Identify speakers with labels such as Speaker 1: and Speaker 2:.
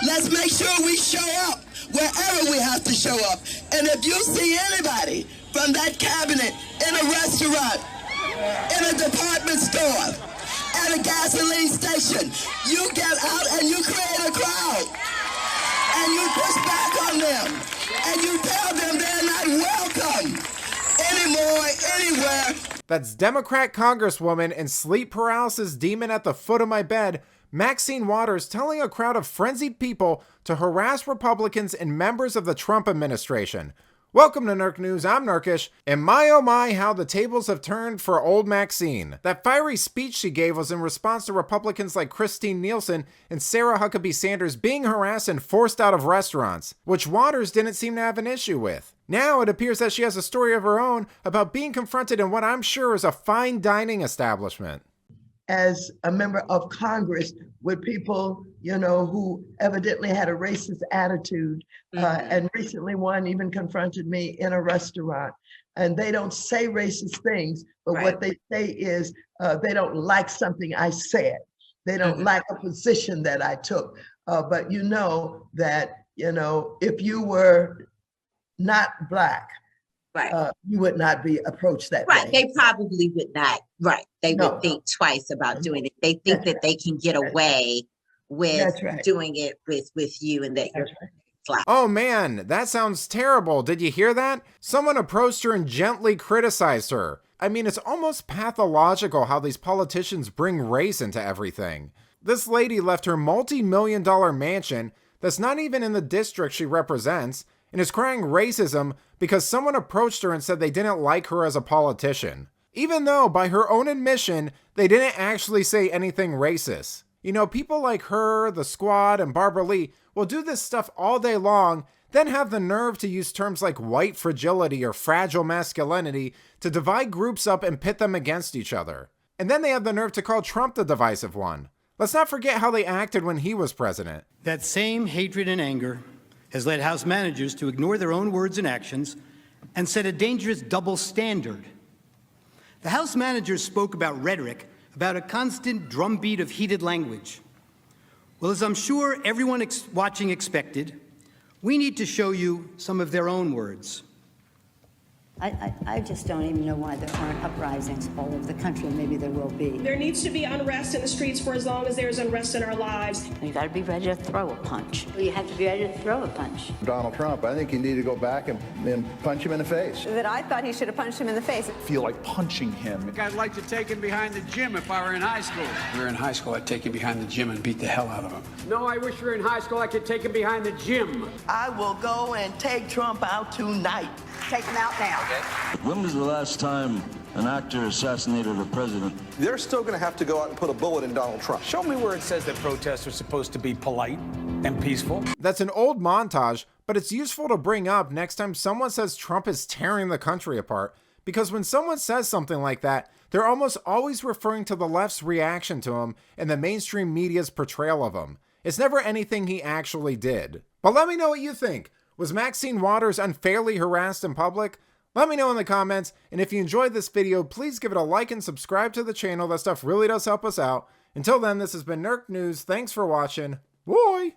Speaker 1: Let's make sure we show up wherever we have to show up. And if you see anybody from that cabinet in a restaurant, in a department store, at a gasoline station, you get out and you create a crowd. And you push back on them. And you tell them they're not welcome anymore, anywhere.
Speaker 2: That's Democrat Congresswoman and sleep paralysis demon at the foot of my bed, Maxine Waters, telling a crowd of frenzied people to harass Republicans and members of the Trump administration. Welcome to Nerk News, I'm Nerkish, and my oh my how the tables have turned for old Maxine. That fiery speech she gave was in response to Republicans like Christine Nielsen and Sarah Huckabee Sanders being harassed and forced out of restaurants, which Waters didn't seem to have an issue with. Now it appears that she has a story of her own about being confronted in what I'm sure is a fine dining establishment.
Speaker 3: As a member of Congress with people, who evidently had a racist attitude. And recently one even confronted me in a restaurant. And they don't say racist things, but what they say is they don't like something I said. They don't like a position that I took. But you know that, if you were not Black, you would not be approached that way.
Speaker 4: They probably would not. They would think twice about doing it. They think that they can get away with doing it with you and that you're flat.
Speaker 2: Oh man, that sounds terrible. Did you hear that? Someone approached her and gently criticized her. I mean, it's almost pathological how these politicians bring race into everything. This lady left her multi-million-dollar mansion that's not even in the district she represents and is crying racism because someone approached her and said they didn't like her as a politician. Even though, by her own admission, they didn't actually say anything racist. People like her, the Squad, and Barbara Lee will do this stuff all day long, then have the nerve to use terms like white fragility or fragile masculinity to divide groups up and pit them against each other. And then they have the nerve to call Trump the divisive one. Let's not forget how they acted when he was president.
Speaker 5: That same hatred and anger has led House managers to ignore their own words and actions and set a dangerous double standard. The House managers spoke about rhetoric, about a constant drumbeat of heated language. Well, as I'm sure everyone watching expected, we need to show you some of their own words.
Speaker 6: I just don't even know why there aren't uprisings all over the country, and maybe there will be.
Speaker 7: There needs to be unrest in the streets for as long as there's unrest in our lives.
Speaker 6: You got to be ready to throw a punch. You have to be ready to throw a punch.
Speaker 8: Donald Trump, I think you need to go back and punch him in the face.
Speaker 9: That I thought he should have punched him in the face.
Speaker 10: Feel like punching him.
Speaker 11: I'd like to take him behind the gym if I were in high school.
Speaker 12: If we were in high school, I'd take him behind the gym and beat the hell out of him.
Speaker 11: No, I wish we were in high school. I could take him behind the gym.
Speaker 1: I will go and take Trump out tonight.
Speaker 9: Take him out now.
Speaker 13: Okay. When was the last time an actor assassinated a president?
Speaker 8: They're still going to have to go out and put a bullet in Donald Trump.
Speaker 11: Show me where it says that protests are supposed to be polite and peaceful.
Speaker 2: That's an old montage, but it's useful to bring up next time someone says Trump is tearing the country apart, because when someone says something like that, they're almost always referring to the left's reaction to him and the mainstream media's portrayal of him. It's never anything he actually did. But let me know what you think. Was Maxine Waters unfairly harassed in public? Let me know in the comments, and if you enjoyed this video, please give it a like and subscribe to the channel. That stuff really does help us out. Until then, this has been Nerk News. Thanks for watching. Bye!